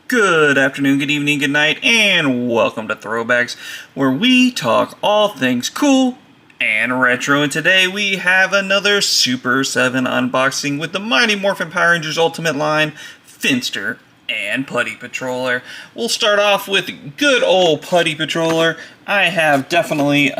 Good afternoon, good evening, good night, and welcome to Throwbacks, where we talk all things cool and retro. And today we have another Super 7 unboxing with the Mighty Morphin Power Rangers Ultimate line, Finster and Putty Patroller. We'll start off with good old Putty Patroller. I have definitely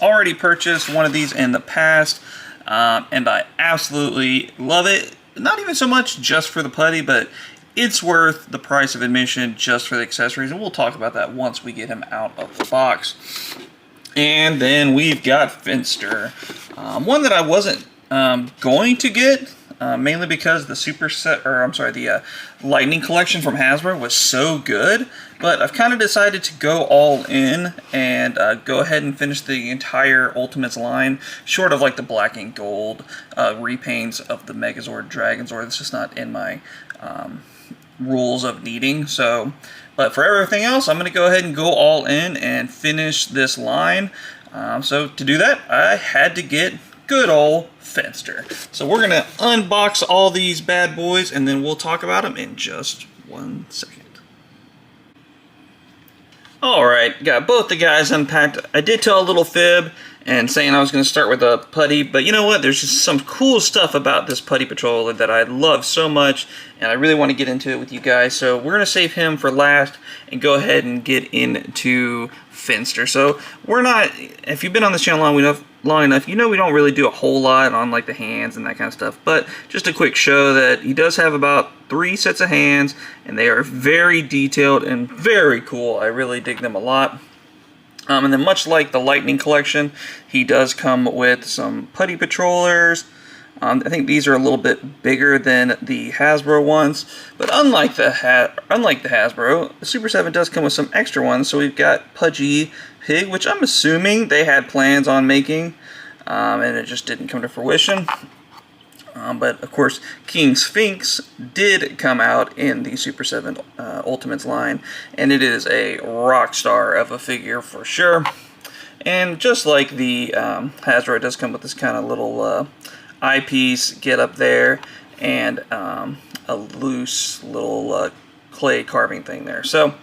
already purchased one of these in the past, and I absolutely love it. Not even so much just for the putty, but it's worth the price of admission just for the accessories, and we'll talk about that once we get him out of the box. And then we've got Finster, one that I wasn't going to get, mainly because the Lightning Collection from Hasbro was so good. But I've kind of decided to go all in and go ahead and finish the entire Ultimates line, short of like the black and gold repaints of the Megazord, Dragonzord. It's just not in my rules of needing. But for everything else, I'm going to go ahead and go all in and finish this line. So to do that, I had to get good old Finster. So we're going to unbox all these bad boys, and then we'll talk about them in just 1 second. Alright, got both the guys unpacked. I did tell a little fib and saying I was going to start with a putty, but you know what? There's just some cool stuff about this Putty Patroller that I love so much, and I really want to get into it with you guys. So we're going to save him for last and go ahead and get into Finster. So we're not, if you've been on this channel long enough, you know we don't really do a whole lot on like the hands and that kind of stuff, but just a quick show that he does have about 3 sets of hands, and they are very detailed and very cool. I really dig them a lot. And then much like the Lightning Collection, he does come with some Putty Patrollers. I think these are a little bit bigger than the Hasbro ones, but unlike the Hasbro, the Super 7 does come with some extra ones. So we've got Pudgy Pig, which I'm assuming they had plans on making, and it just didn't come to fruition. But of course, King Sphinx did come out in the Super 7 Ultimates line, and it is a rock star of a figure for sure. And just like the Hasbro, it does come with this kind of little eyepiece get up there, and a loose little clay carving thing there. So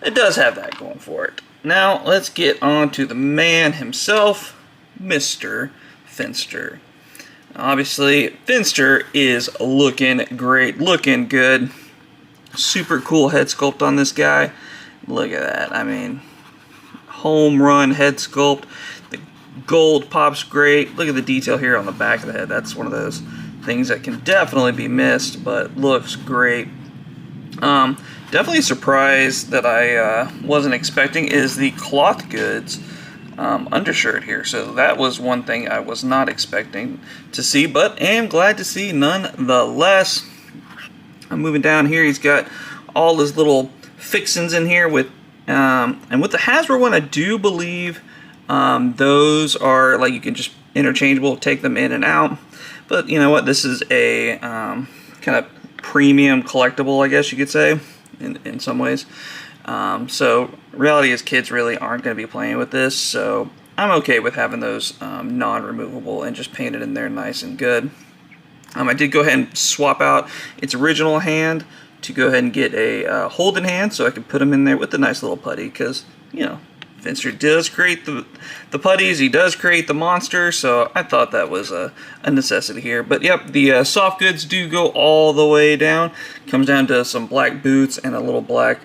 it does have that going for it. Now let's get on to the man himself, Mr. Finster. Obviously, Finster is looking great, looking good. Super cool head sculpt on this guy. Look at that. I mean, home run head sculpt. The gold pops great. Look at the detail here on the back of the head. That's one of those things that can definitely be missed, but looks great. Definitely surprised that I wasn't expecting is the cloth goods undershirt here. So that was one thing I was not expecting to see, but am glad to see nonetheless. I'm moving down here. He's got all his little fixins in here with and with the Hasbro one, I do believe those are like you can just interchangeable, take them in and out. But you know what, this is a kind of premium collectible, I guess you could say, in some ways. So reality is kids really aren't going to be playing with this, so I'm okay with having those non-removable and just painted in there nice and good. I did go ahead and swap out its original hand to go ahead and get a Holden hand, so I could put him in there with the nice little putty, because, you know, Finster does create the putties, he does create the monster, so I thought that was a necessity here. But yep, the soft goods do go all the way down. Comes down to some black boots and a little black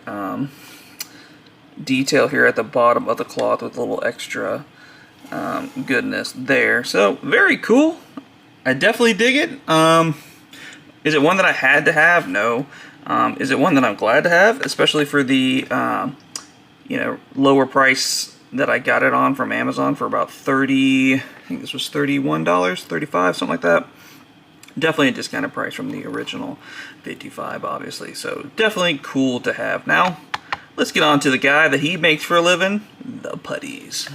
detail here at the bottom of the cloth with a little extra goodness there. So very cool. I definitely dig it. Is it one that I had to have? No. Is it one that I'm glad to have, especially for the lower price that I got it on from Amazon for about 30, I think this was $31, $35, something like that. Definitely a discounted price from the original 55, obviously. So definitely cool to have. Now, let's get on to the guy that he makes for a living, the putties.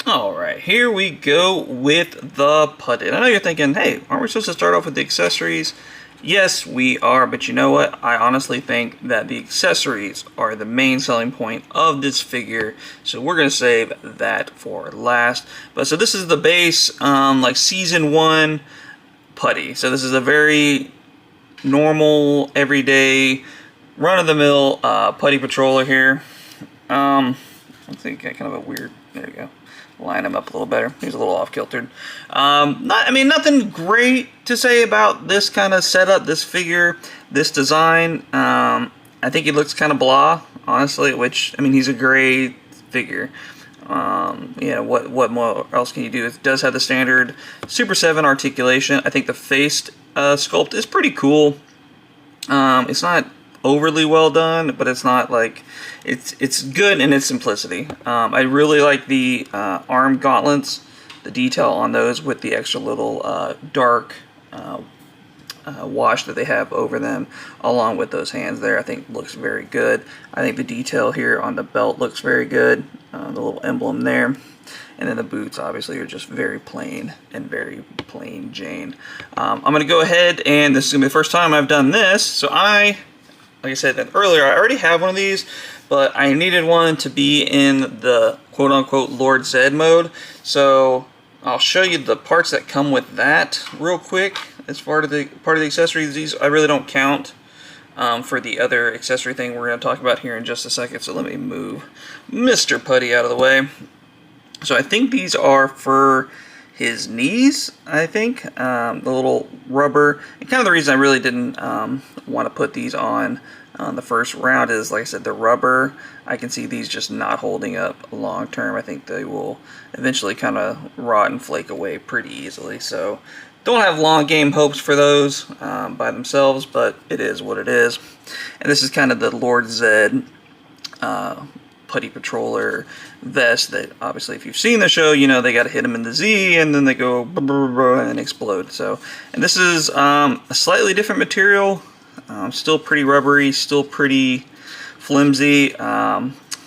Alright, here we go with the putty. I know you're thinking, hey, aren't we supposed to start off with the accessories? Yes, we are, but you know what? I honestly think that the accessories are the main selling point of this figure, so we're going to save that for last. But so this is the base, like Season 1 Putty. So this is a very normal, everyday, run-of-the-mill Putty Patroller here. I think I kind of a weird, there you go. Line him up a little better. He's a little off-kiltered. I mean, nothing great to say about this kind of setup, this figure, this design. I think he looks kind of blah, honestly, which, I mean, he's a great figure. Yeah, what more else can you do? It does have the standard Super 7 articulation. I think the face sculpt is pretty cool. It's not overly well done, but it's not like it's good in its simplicity. I really like the arm gauntlets, the detail on those with the extra little dark wash that they have over them, along with those hands there. I think looks very good. I think the detail here on the belt looks very good, the little emblem there. And then the boots obviously are just very plain and very plain Jane. I'm going to go ahead, and this is going to be the first time I've done this. So like I said earlier, I already have one of these, but I needed one to be in the quote-unquote Lord Zed mode. So I'll show you the parts that come with that real quick. As part of the accessories, these I really don't count for the other accessory thing we're going to talk about here in just a second. So let me move Mr. Putty out of the way. So I think these are for his knees, I think. The little rubber. And kind of the reason I really didn't want to put these on the first round is, like I said, the rubber. I can see these just not holding up long term. I think they will eventually kind of rot and flake away pretty easily. So don't have long game hopes for those by themselves, but it is what it is. And this is kind of the Lord Zed Putty Patroller vest that, obviously, if you've seen the show, you know they got to hit them in the Z and then they go and explode. So, and this is a slightly different material, still pretty rubbery, still pretty flimsy.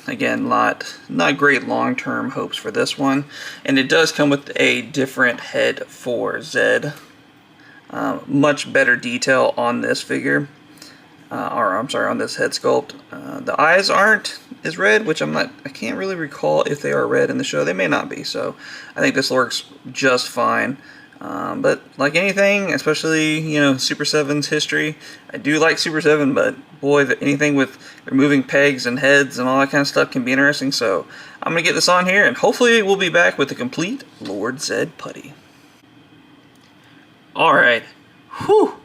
Again, not great long-term hopes for this one. And it does come with a different head for Zed. Much better detail on this figure. Or I'm sorry, on this head sculpt. The eyes aren't as red, which I can't really recall if they are red in the show. They may not be, so I think this works just fine. But like anything, especially, you know, Super 7's history, I do like Super 7, but boy, anything with removing pegs and heads and all that kind of stuff can be interesting. So I'm going to get this on here, and hopefully we'll be back with the complete Lord Zed Putty. Alright, whew,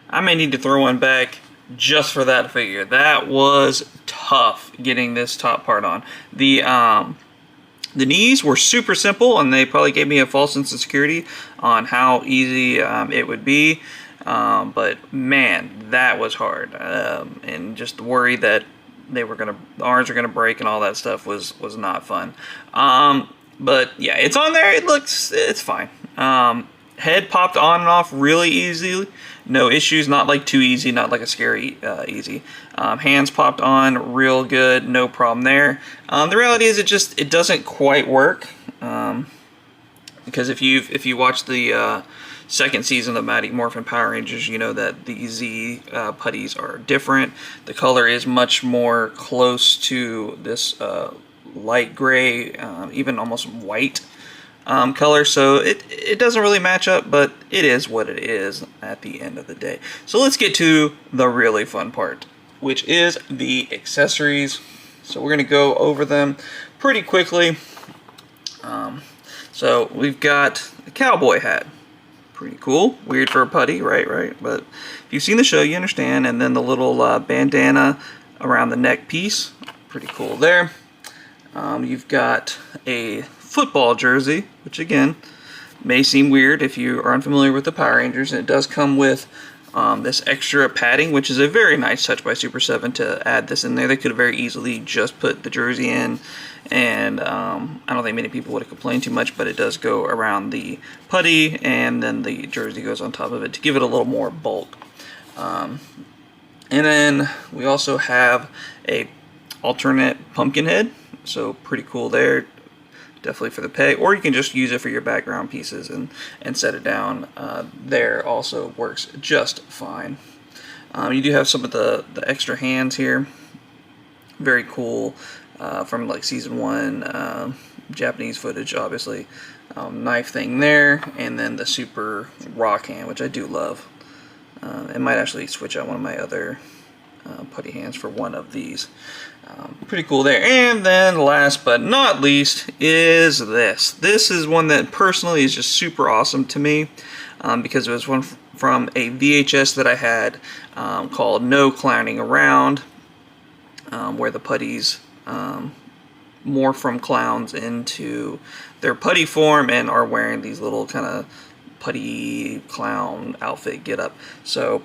I may need to throw one back just for that figure. That was tough getting this top part on. The knees were super simple, and they probably gave me a false sense of security on how easy it would be. But man, that was hard, and just the worry that the arms were gonna break and all that stuff was not fun. But yeah, it's on there. It's fine. Head popped on and off really easily. No issues, not like too easy, not like a scary easy. Hands popped on real good, no problem there. The reality is it doesn't quite work, because if you watch the second season of Mighty Morphin Power Rangers, you know that the Z putties are different. The color is much more close to this light gray, even almost white color, so it doesn't really match up, but it is what it is at the end of the day. So let's get to the really fun part, which is the accessories. So we're going to go over them pretty quickly. So we've got a cowboy hat. Pretty cool. Weird for a putty, right? But if you've seen the show, you understand. And then the little bandana around the neck piece. Pretty cool there. You've got a football jersey, which again may seem weird if you are unfamiliar with the Power Rangers, and it does come with this extra padding, which is a very nice touch by Super 7 to add this in there. They could have very easily just put the jersey in, and I don't think many people would have complained too much, but it does go around the putty, and then the jersey goes on top of it to give it a little more bulk. And then we also have a alternate pumpkin head, so pretty cool there. Definitely for the peg, or you can just use it for your background pieces and set it down there. Also works just fine. You do have some of the extra hands here. Very cool, from like season 1 Japanese footage, obviously. Knife thing there, and then the super rock hand, which I do love. It might actually switch out one of my other putty hands for one of these. Pretty cool there. And then last but not least is this. This is one that personally is just super awesome to me because it was one from a VHS that I had called No Clowning Around, where the putties morph from clowns into their putty form and are wearing these little kind of putty clown outfit get up. So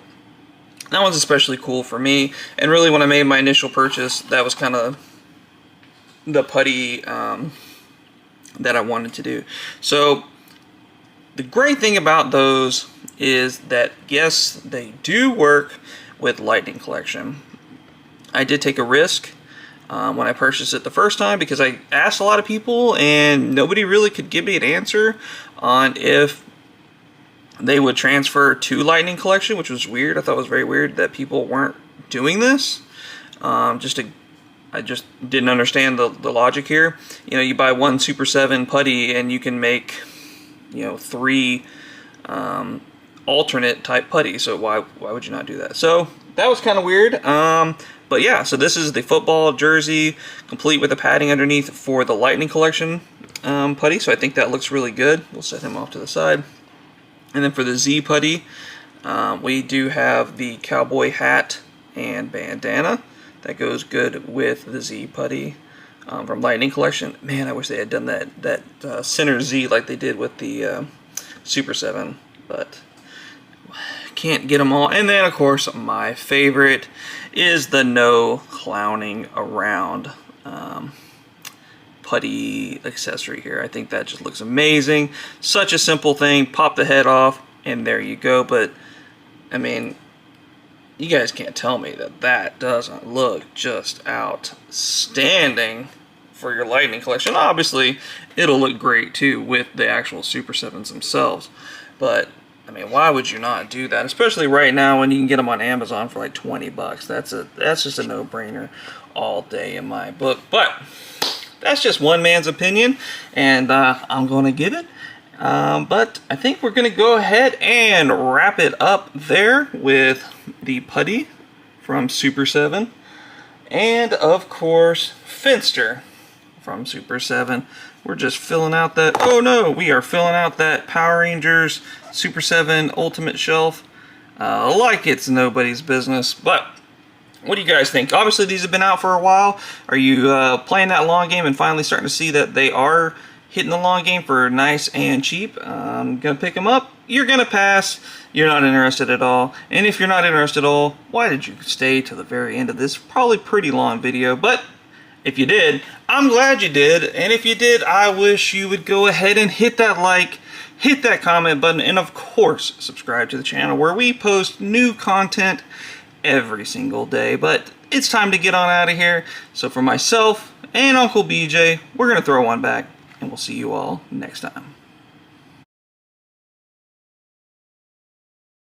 that one's especially cool for me, and really when I made my initial purchase, that was kind of the putty that I wanted to do. So the great thing about those is that yes, they do work with Lightning Collection. I did take a risk when I purchased it the first time because I asked a lot of people and nobody really could give me an answer on if they would transfer to Lightning Collection, which was weird. I thought it was very weird that people weren't doing this. I just didn't understand the logic here. You know, you buy one Super 7 putty and you can make, you know, 3 alternate type putty. So why would you not do that? So that was kind of weird. But yeah, so this is the football jersey complete with the padding underneath for the Lightning Collection putty. So I think that looks really good. We'll set him off to the side. And then for the Z putty, we do have the cowboy hat and bandana. That goes good with the Z putty from Lightning Collection. Man, I wish they had done that center Z like they did with the Super 7. But can't get them all. And then, of course, my favorite is the No Clowning Around putty accessory here. I think that just looks amazing. Such a simple thing. Pop the head off and there you go. But I mean, you guys can't tell me that that doesn't look just outstanding for your Lightning Collection. Obviously it'll look great too with the actual Super 7s themselves, but I mean, why would you not do that, especially right now when you can get them on Amazon for like 20 bucks. That's just a no-brainer all day in my book. But that's just one man's opinion, and I'm going to give it. But I think we're going to go ahead and wrap it up there with the putty from Super 7. And, of course, Finster from Super 7. We're just filling out that... Oh, no! We are filling out that Power Rangers Super 7 Ultimate Shelf like it's nobody's business. But what do you guys think? Obviously, these have been out for a while. Are you playing that long game and finally starting to see that they are hitting the long game for nice and cheap? Gonna pick them up? You're gonna pass. You're not interested at all. And if you're not interested at all, why did you stay to the very end of this probably pretty long video? But if you did, I'm glad you did. And if you did, I wish you would go ahead and hit that like, hit that comment button, and of course, subscribe to the channel where we post new content every single day. But it's time to get on out of here. So for myself and Uncle BJ, we're going to throw one back, and we'll see you all next time.